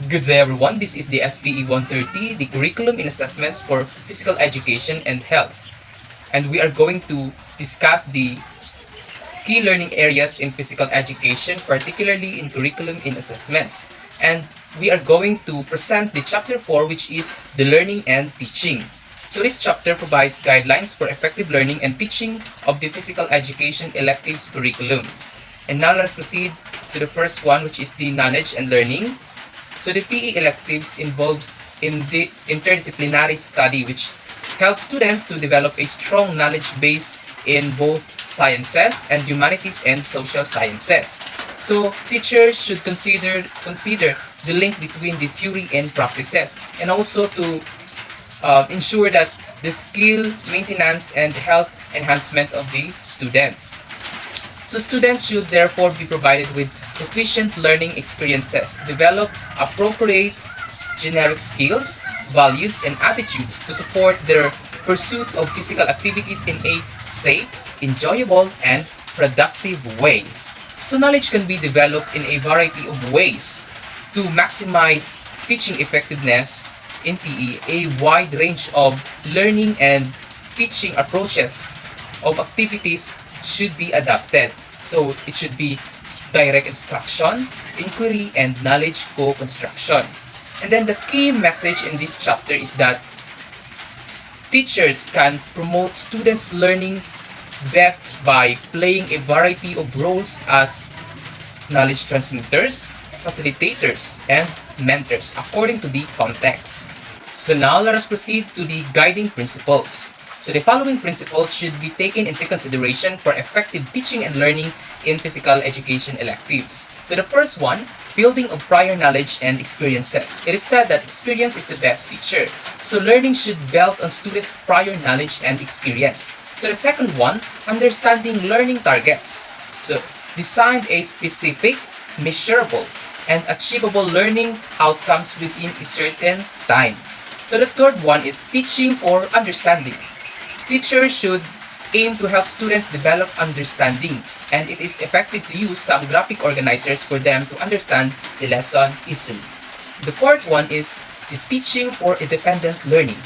Good day everyone, this is the SPE 130, the Curriculum in Assessments for Physical Education and Health. And we are going to discuss the key learning areas in physical education, particularly in Curriculum in Assessments. And we are going to present the Chapter 4, which is the Learning and Teaching. So this chapter provides guidelines for effective learning and teaching of the physical education electives curriculum. And now let's proceed to the first one, which is the knowledge and learning. So the PE electives involves interdisciplinary study, which helps students to develop a strong knowledge base in both sciences and humanities and social sciences. So teachers should consider the link between the theory and practices, and also to ensure that the skill maintenance and health enhancement of the students. So students should therefore be provided with sufficient learning experiences to develop appropriate generic skills, values, and attitudes to support their pursuit of physical activities in a safe, enjoyable, and productive way. So knowledge can be developed in a variety of ways. To maximize teaching effectiveness in PE, a wide range of learning and teaching approaches of activities should be adapted. So it should be direct instruction, inquiry, and knowledge co-construction. And then the key message in this chapter is that teachers can promote students' learning best by playing a variety of roles as knowledge transmitters, facilitators, and mentors according to the context. So now let us proceed to the guiding principles. So the following principles should be taken into consideration for effective teaching and learning in physical education electives. So the first one, building of prior knowledge and experiences. It is said that experience is the best teacher. So learning should build on students' prior knowledge and experience. So the second one, understanding learning targets. So design a specific, measurable, and achievable learning outcomes within a certain time. So the third one is teaching or understanding. Teachers should aim to help students develop understanding, and it is effective to use some graphic organizers for them to understand the lesson easily. The fourth one is the teaching for independent learning.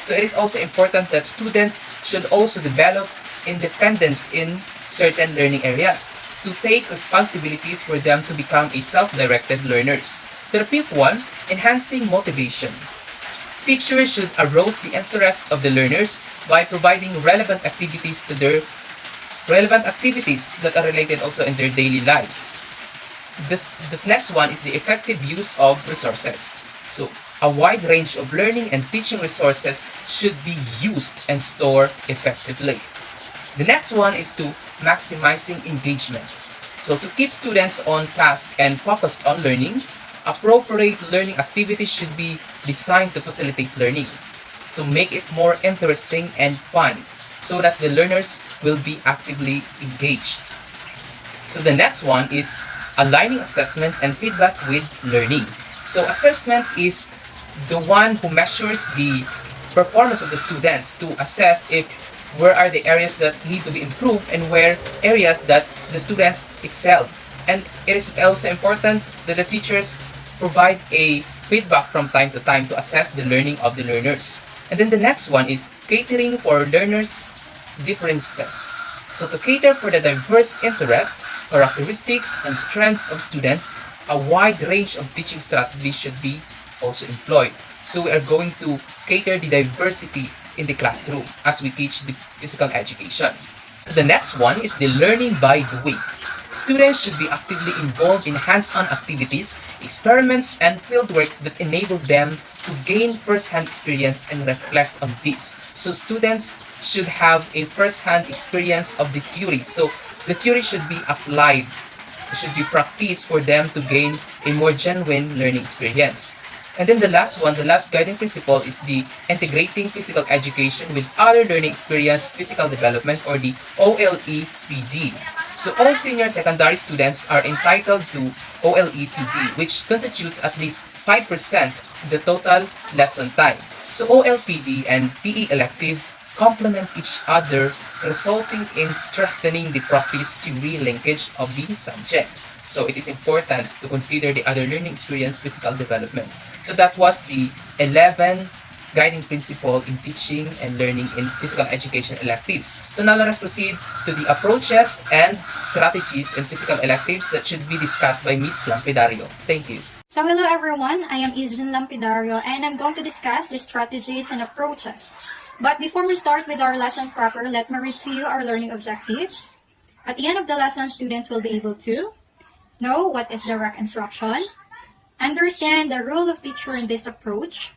So it is also important that students should also develop independence in certain learning areas to take responsibilities for them to become a self-directed learners. So the fifth one, enhancing motivation. Teachers should arouse the interest of the learners by providing relevant activities that are related also in their daily lives. The next one is the effective use of resources. So a wide range of learning and teaching resources should be used and stored effectively. The next one is to maximizing engagement. So to keep students on task and focused on learning, appropriate learning activities should be designed to facilitate learning. So make it more interesting and fun so that the learners will be actively engaged. So the next one is aligning assessment and feedback with learning. So assessment is the one who measures the performance of the students to assess if where are the areas that need to be improved and where areas that the students excel. And it is also important that the teachers provide a feedback from time to time to assess the learning of the learners. And then the next one is catering for learners' differences. So to cater for the diverse interests, characteristics, and strengths of students, a wide range of teaching strategies should be also employed. So we are going to cater the diversity in the classroom as we teach the physical education. So the next one is the learning by doing. Students should be actively involved in hands-on activities, experiments, and fieldwork that enable them to gain first-hand experience and reflect on this. So students should have a first-hand experience of the theory. So the theory should be applied, should be practiced for them to gain a more genuine learning experience. And then the last one, the last guiding principle is the integrating physical education with other learning experience physical development, or the OLEPD. So all senior secondary students are entitled to OLEPD, which constitutes at least 5% of the total lesson time. So OLPD and PE elective complement each other, resulting in strengthening the practice-theory linkage of the subject. So it is important to consider the other learning experience physical development. So that was the 11 guiding principle in teaching and learning in physical education electives. So now let us proceed to the approaches and strategies in physical electives that should be discussed by Ms. Lampedario. Thank you. So hello everyone, I am Edjean Lampedario and I'm going to discuss the strategies and approaches. But before we start with our lesson proper, let me read to you our learning objectives. At the end of the lesson, students will be able to know what is direct instruction, understand the role of teacher in this approach,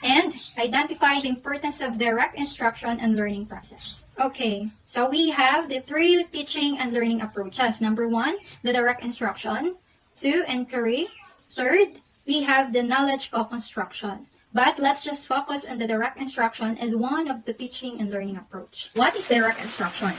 and identify the importance of direct instruction and learning process. Okay, so we have the 3 teaching and learning approaches. Number 1, the direct instruction. 2, inquiry. 3rd, we have the knowledge co-construction. But let's just focus on the direct instruction as one of the teaching and learning approach. What is direct instruction?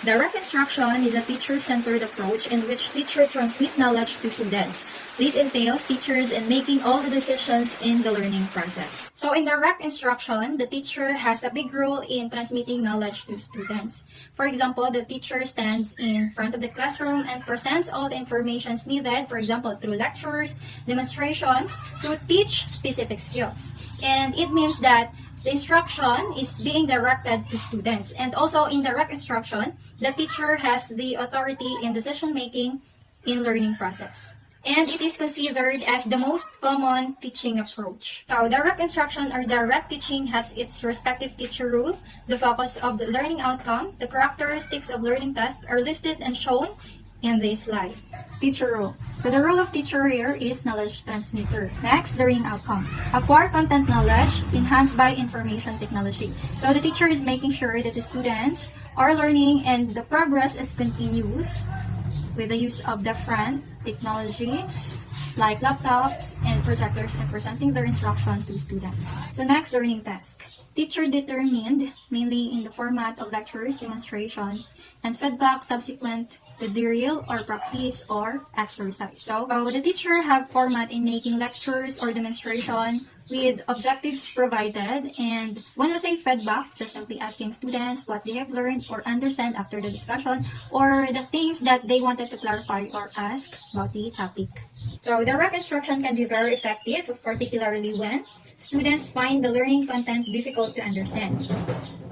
Direct instruction is a teacher-centered approach in which teachers transmit knowledge to students. This entails teachers in making all the decisions in the learning process. So in direct instruction, the teacher has a big role in transmitting knowledge to students. For example, the teacher stands in front of the classroom and presents all the information needed, for example, through lectures, demonstrations, to teach specific skills. And it means that the instruction is being directed to students. And also in direct instruction, the teacher has the authority in decision-making in learning process. And it is considered as the most common teaching approach. So direct instruction or direct teaching has its respective teacher role, the focus of the learning outcome, the characteristics of learning tasks are listed and shown in this slide. Teacher role. So the role of teacher here is knowledge transmitter. Next, learning outcome. Acquire content knowledge enhanced by information technology. So the teacher is making sure that the students are learning and the progress is continuous with the use of different technologies like laptops and projectors and presenting their instruction to students. So next, learning task. Teacher determined mainly in the format of lectures, demonstrations, and feedback subsequent to drill or practice or exercise. So the teacher have format in making lectures or demonstration with objectives provided, and when we say feedback, just simply asking students what they have learned or understand after the discussion or the things that they wanted to clarify or ask about the topic. So direct instruction can be very effective, particularly when students find the learning content difficult to understand.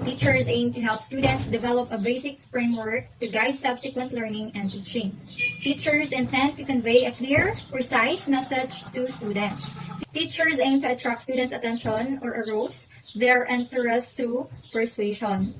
Teachers aim to help students develop a basic framework to guide subsequent learning and teaching. Teachers intend to convey a clear, precise message to students. Teachers aim to attract students' attention or arouse their interest through persuasion.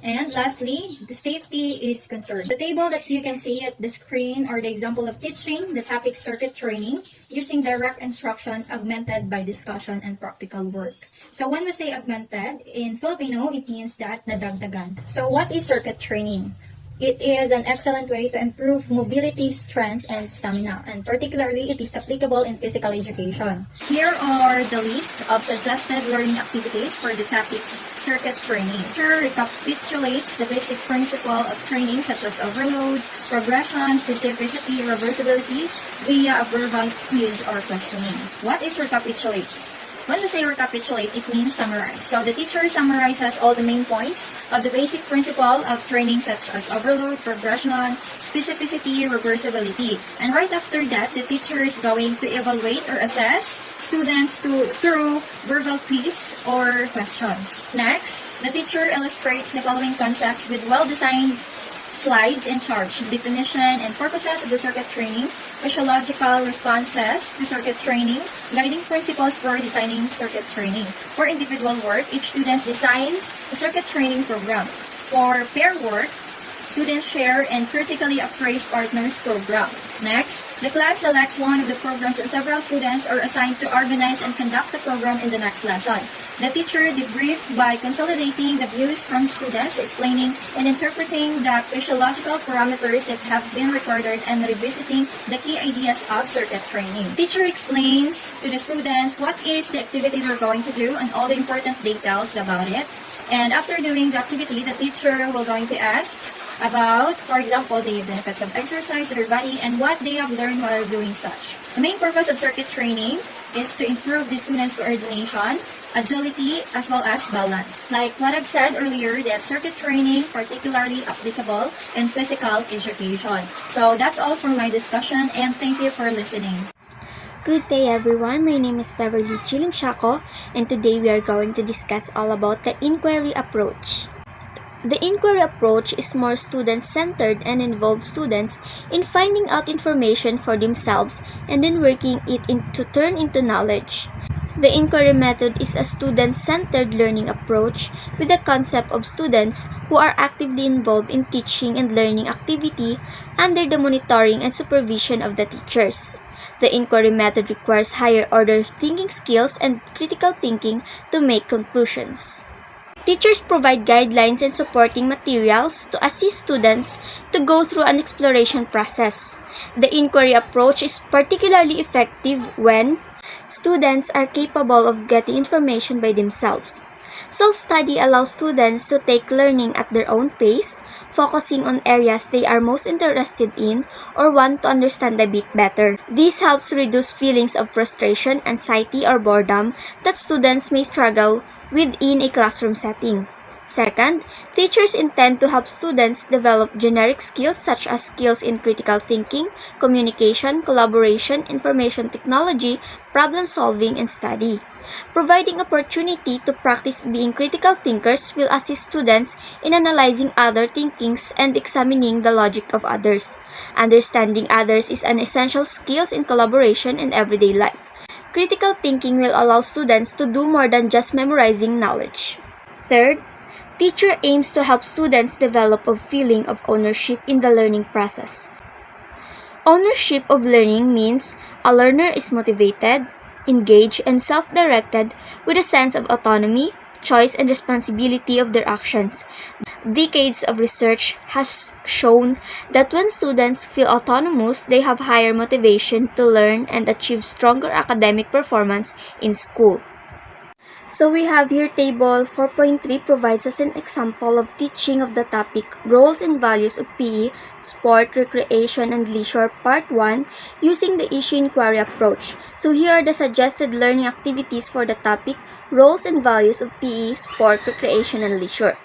And lastly, the safety is concerned. The table that you can see at the screen are the example of teaching the topic circuit training using direct instruction augmented by discussion and practical work. So when we say augmented, in Filipino, it means that nadagdagan. So what is circuit training? It is an excellent way to improve mobility, strength, and stamina, and particularly it is applicable in physical education. Here are the list of suggested learning activities for the topic circuit training. It recapitulates the basic principle of training such as overload, progression, specificity, reversibility via a verbal quiz or questioning. What is recapitulates? When we say recapitulate, it means summarize. So the teacher summarizes all the main points of the basic principle of training such as overload, progression, specificity, reversibility. And right after that, the teacher is going to evaluate or assess students through verbal quiz or questions. Next, the teacher illustrates the following concepts with well-designed slides and charts, definition and purposes of the circuit training, physiological responses to circuit training, guiding principles for designing circuit training. For individual work, each student designs a circuit training program. For pair work, students share and critically appraise partners' program. Next, the class selects one of the programs and several students are assigned to organize and conduct the program in the next lesson. The teacher debriefs by consolidating the views from students, explaining and interpreting the physiological parameters that have been recorded and revisiting the key ideas of circuit training. Teacher explains to the students what is the activity they're going to do and all the important details about it. And after doing the activity, the teacher will going to ask about, for example, the benefits of exercise to their body and what they have learned while doing such. The main purpose of circuit training is to improve the students' coordination, agility, as well as balance. Like what I've said earlier, that circuit training particularly applicable in physical education. So that's all for my discussion, and thank you for listening. Good day everyone, my name is Beverly Limsiaco, and today we are going to discuss all about the inquiry approach. The inquiry approach is more student-centered and involves students in finding out information for themselves and then working it to turn into knowledge. The inquiry method is a student-centered learning approach with the concept of students who are actively involved in teaching and learning activity under the monitoring and supervision of the teachers. The inquiry method requires higher-order thinking skills and critical thinking to make conclusions. Teachers provide guidelines and supporting materials to assist students to go through an exploration process. The inquiry approach is particularly effective when students are capable of getting information by themselves. Self-study allows students to take learning at their own pace, focusing on areas they are most interested in or want to understand a bit better. This helps reduce feelings of frustration, anxiety, or boredom that students may struggle within a classroom setting. Second, teachers intend to help students develop generic skills such as skills in critical thinking, communication, collaboration, information technology, problem solving, and study. Providing opportunity to practice being critical thinkers will assist students in analyzing other thinkings and examining the logic of others. Understanding others is an essential skill in collaboration and everyday life. Critical thinking will allow students to do more than just memorizing knowledge. Third, teacher aims to help students develop a feeling of ownership in the learning process. Ownership of learning means a learner is motivated, engaged, and self-directed with a sense of autonomy, choice, and responsibility of their actions. Decades of research has shown that when students feel autonomous, they have higher motivation to learn and achieve stronger academic performance in school. So we have here table 4.3 provides us an example of teaching of the topic Roles and Values of PE, Sport, Recreation, and Leisure Part 1 using the issue inquiry approach. So here are the suggested learning activities for the topic Roles and Values of PE, Sport, Recreation, and Leisure.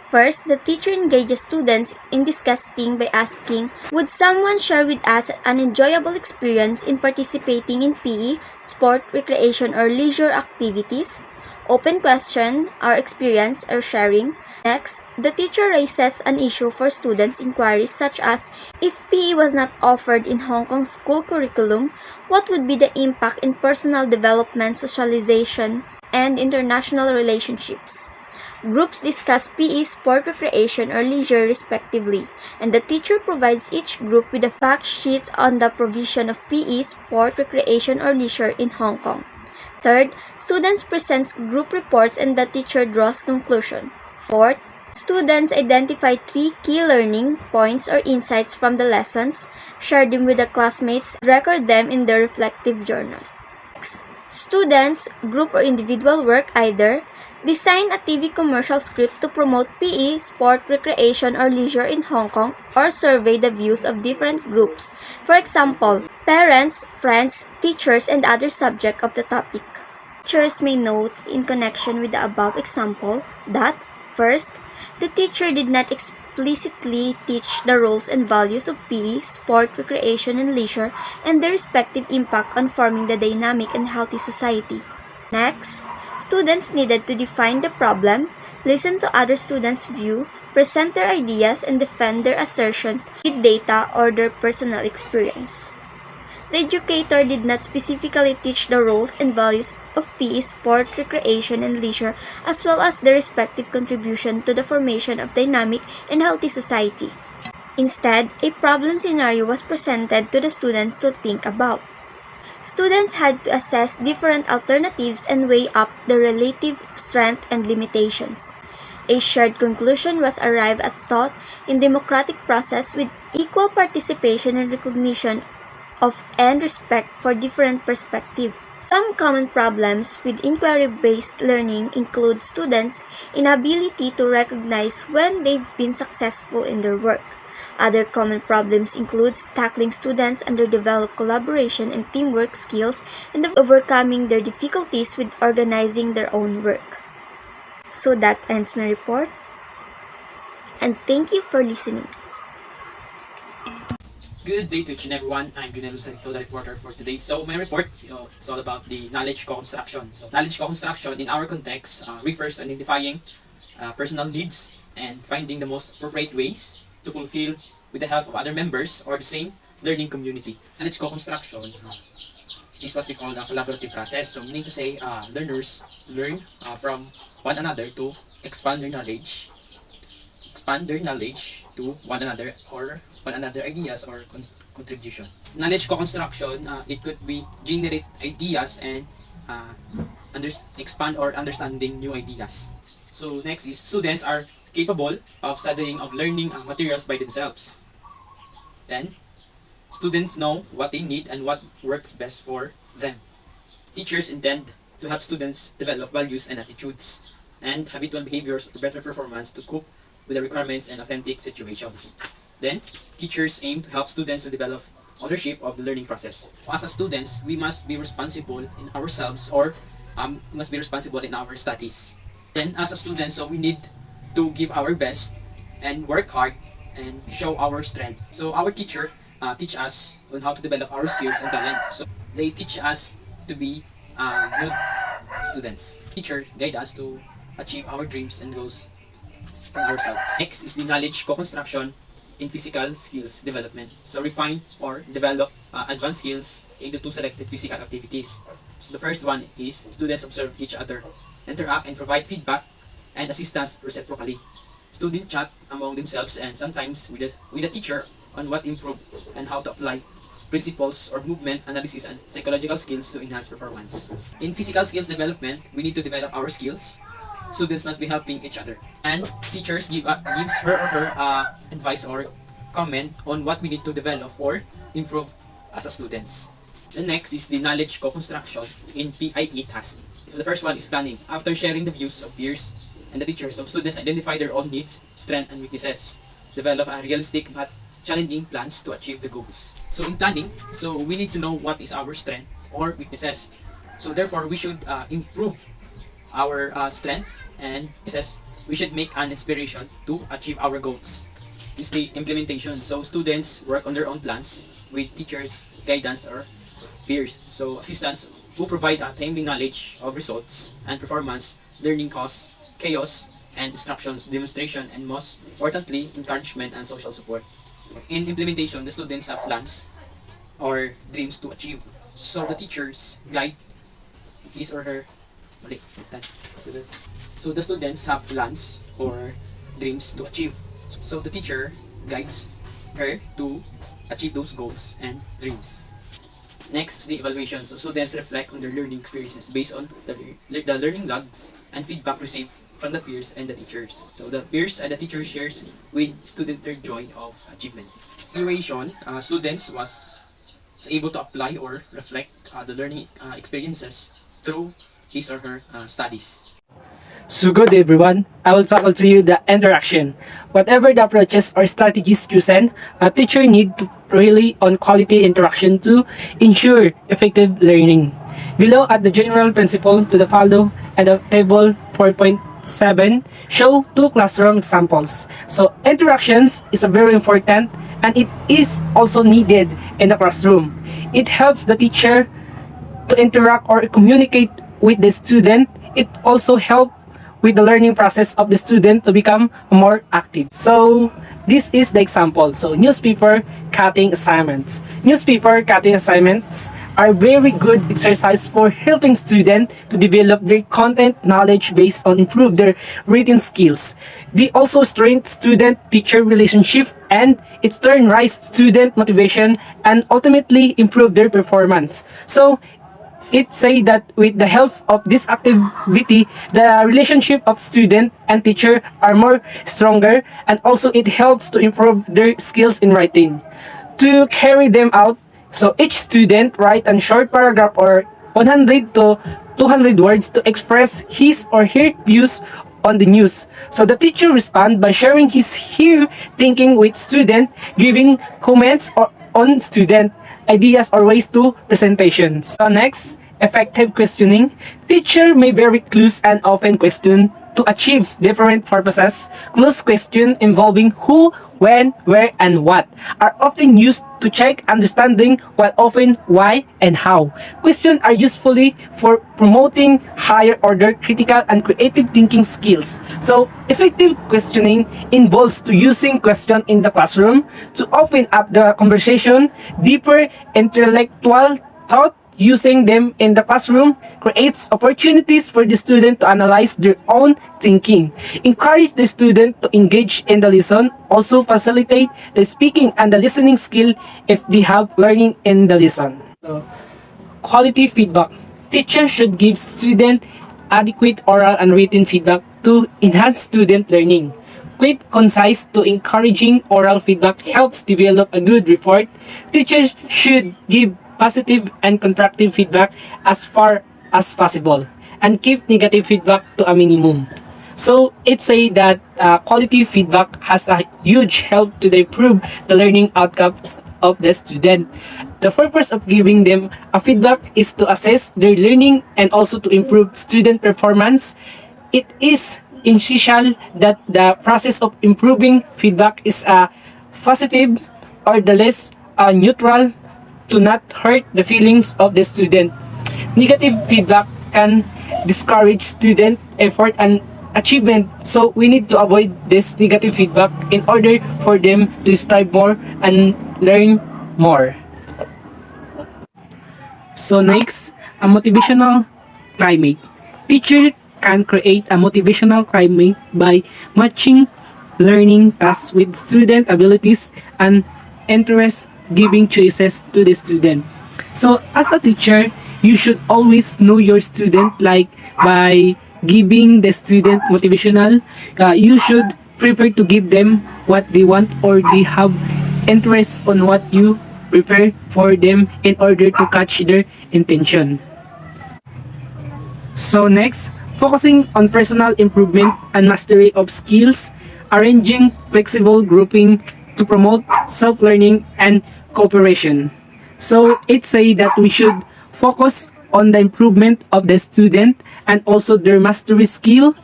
First, the teacher engages students in discussing by asking, would someone share with us an enjoyable experience in participating in PE, sport, recreation, or leisure activities? Open question, our experience, or sharing. Next, the teacher raises an issue for students' inquiries such as, if PE was not offered in Hong Kong school curriculum, what would be the impact in personal development, socialization, and international relationships? Groups discuss PE, sport, recreation, or leisure respectively, and the teacher provides each group with a fact sheet on the provision of PE, sport, recreation, or leisure in Hong Kong. Third, students present group reports and the teacher draws conclusion. Fourth, students identify 3 key learning points or insights from the lessons, share them with the classmates, record them in their reflective journal. Next, students, group or individual work either design a TV commercial script to promote PE, sport, recreation, or leisure in Hong Kong, or survey the views of different groups. For example, parents, friends, teachers, and other subjects of the topic. Teachers may note in connection with the above example that, first, the teacher did not explicitly teach the roles and values of PE, sport, recreation, and leisure, and their respective impact on forming the dynamic and healthy society. Next, students needed to define the problem, listen to other students' view, present their ideas, and defend their assertions with data or their personal experience. The educator did not specifically teach the roles and values of PE, sport, recreation, and leisure, as well as their respective contribution to the formation of dynamic and healthy society. Instead, a problem scenario was presented to the students to think about. Students had to assess different alternatives and weigh up the relative strength and limitations. A shared conclusion was arrived at thought in democratic process with equal participation and recognition of and respect for different perspectives. Some common problems with inquiry-based learning include students' inability to recognize when they've been successful in their work, Other common problems includes tackling students' underdeveloped collaboration and teamwork skills and overcoming their difficulties with organizing their own work. So that ends my report, and thank you for listening. Good day to each and everyone. I'm Junil Lozarito, the reporter for today. So my report, it's all about the knowledge co-construction. So knowledge co-construction in our context refers to identifying personal needs and finding the most appropriate ways to fulfill with the help of other members or the same learning community. Knowledge co-construction is what we call the collaborative process. So meaning to say, learners learn from one another to expand their knowledge to one another or one another ideas or contribution. Knowledge co-construction, it could be generate ideas and expand or understanding new ideas. So next is students are capable of studying of learning materials by themselves. Then, students know what they need and what works best for them. Teachers intend to help students develop values and attitudes and habitual behaviors for better performance to cope with the requirements and authentic situations. Then, teachers aim to help students to develop ownership of the learning process. As a students, we must be responsible in ourselves or we must be responsible in our studies. Then, as a student, so we need to give our best and work hard and show our strength. So our teacher teach us on how to develop our skills and talent. So they teach us to be good students. Teacher guide us to achieve our dreams and goals from ourselves. Next is the knowledge co-construction in physical skills development. So refine or develop advanced skills into two selected physical activities. So the first one is students observe each other, interact and provide feedback and assistance reciprocally. Students chat among themselves and sometimes with the teacher on what improve and how to apply principles or movement analysis and psychological skills to enhance performance. In physical skills development, we need to develop our skills. Students must be helping each other, and teachers gives her or her advice or comment on what we need to develop or improve as a students. The next is the knowledge co-construction in PIE task. So the first one is planning. After sharing the views of peers and the teachers, so students identify their own needs, strengths, and weaknesses. Develop a realistic but challenging plans to achieve the goals. So in planning, so we need to know what is our strength or weaknesses. So therefore, we should improve our strength and weaknesses. We should make an inspiration to achieve our goals. Is the implementation. So students work on their own plans with teachers, guidance, or peers. So assistants who provide a timely knowledge of results and performance, learning cause, chaos, and instructions, demonstration, and most importantly, encouragement and social support. In implementation, the students have plans or dreams to achieve. So the teachers guide his or her. So the students have plans or dreams to achieve. So the teacher guides her to achieve those goals and dreams. Next is the evaluation. So students reflect on their learning experiences based on the learning logs and feedback received from the peers and the teachers. So the peers and the teachers shares with student their joy of achievements. Evaluation, students was able to apply or reflect the learning experiences through his or her studies. So good everyone, I will tackle to you the interaction. Whatever the approaches or strategies chosen, a teacher need to rely on quality interaction to ensure effective learning. Below at the general principle to the follow and the table 4.7 show two classroom examples. So interactions is a very important and it is also needed in the classroom. It helps the teacher to interact or communicate with the student. It also helps with the learning process of the student to become more active. So this is the example. So newspaper cutting assignments. Newspaper cutting assignments are very good exercise for helping students to develop their content knowledge based on improve their written skills. They also strengthen student-teacher relationship and it turn rise student motivation and ultimately improve their performance. So it say that with the help of this activity, the relationship of student and teacher are more stronger and also it helps to improve their skills in writing. To carry them out, so each student write a short paragraph or 100 to 200 words to express his or her views on the news. So the teacher responds by sharing his her thinking with student, giving comments on student ideas or ways to presentations. So next, effective questioning. Teacher may vary clues and often question to achieve different purposes. Clues question involving who, when, where, and what are often used to check understanding, while often why and how. Questions are usefully for promoting higher order critical and creative thinking skills. So effective questioning involves to using question in the classroom to open up the conversation. Deeper intellectual thought using them in the classroom creates opportunities for the student to analyze their own thinking. Encourage the student to engage in the lesson. Also facilitate the speaking and the listening skill if they have learning in the lesson. So, quality feedback. Teachers should give student adequate oral and written feedback to enhance student learning. Quick, concise to encouraging oral feedback helps develop a good report. Teachers should give positive and constructive feedback as far as possible and keep negative feedback to a minimum. So it say that quality feedback has a huge help to improve the learning outcomes of the student. The purpose of giving them a feedback is to assess their learning and also to improve student performance. It is essential that the process of improving feedback is positive or the less neutral to not hurt the feelings of the student. Negative feedback can discourage student effort and achievement, so we need to avoid this negative feedback in order for them to strive more and learn more. So next, a motivational climate. Teacher can create a motivational climate by matching learning tasks with student abilities and interests, giving choices to the student. So as a teacher, you should always know your student, like by giving the student motivational. You should prefer to give them what they want or they have interest on what you prefer for them in order to catch their intention. So next, focusing on personal improvement and mastery of skills, arranging flexible grouping to promote self-learning and cooperation. So it say that we should focus on the improvement of the student and also their mastery skill.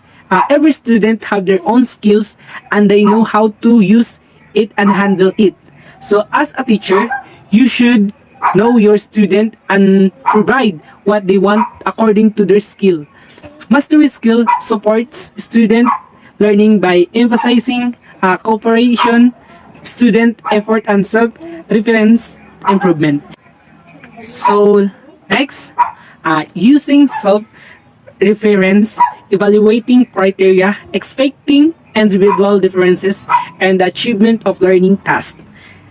Every student have their own skills and they know how to use it and handle it. So as a teacher, you should know your student and provide what they want according to their skill. Mastery skill supports student learning by emphasizing cooperation, student effort, and self-reference improvement. So next, using self-reference, evaluating criteria, expecting individual differences, and the achievement of learning tasks.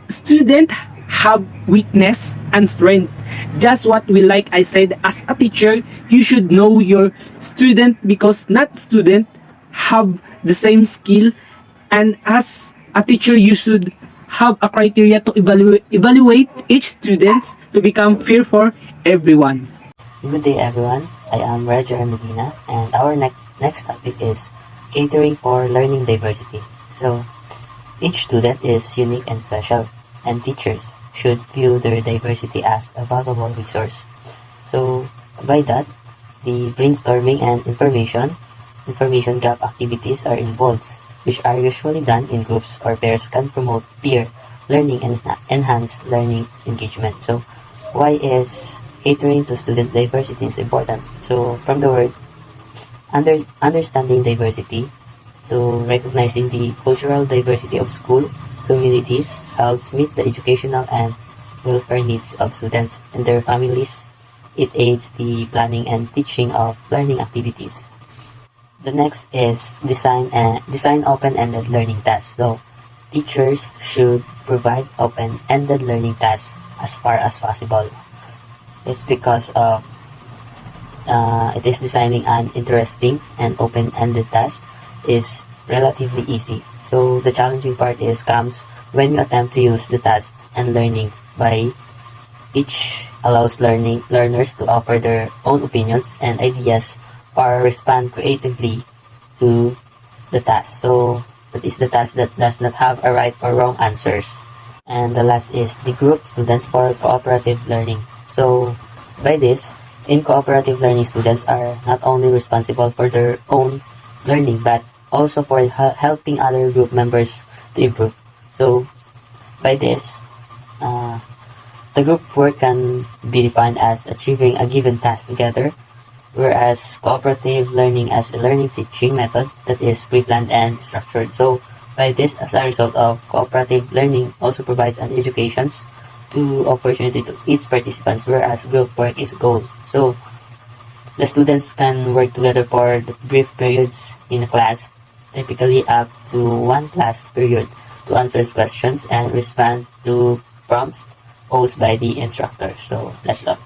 Students have weakness and strength. Just what we like I said, as a teacher, you should know your student because not student have the same skill, and as a teacher, you should have a criteria to evaluate each student to become fair for everyone. Good day everyone, I am Regie Medina and our next topic is catering for learning diversity. So, each student is unique and special, and teachers should view their diversity as a valuable resource. So, by that, the brainstorming and information gap activities are involved, which are usually done in groups or pairs, can promote peer learning and enhance learning engagement. So, why is catering to student diversity is important? So, from the word understanding diversity, so recognizing the cultural diversity of school communities helps meet the educational and welfare needs of students and their families. It aids the planning and teaching of learning activities. The next is design open-ended learning tasks. So, teachers should provide open-ended learning tasks as far as possible. It's because of it is designing an interesting and open-ended task is relatively easy. So the challenging part comes when you attempt to use the tasks and learning by each allows learners to offer their own opinions and ideas or respond creatively to the task. So that is the task that does not have a right or wrong answers. And the last is the group students for cooperative learning. So by this, in cooperative learning, students are not only responsible for their own learning but also for helping other group members to improve. So by this, the group work can be defined as achieving a given task together, whereas cooperative learning as a learning teaching method that is pre-planned and structured. So by this, as a result of cooperative learning also provides an education to opportunity to each participants, whereas group work is goal. So the students can work together for the brief periods in a class, typically up to one class period, to answer questions and respond to prompts posed by the instructor. So that's all.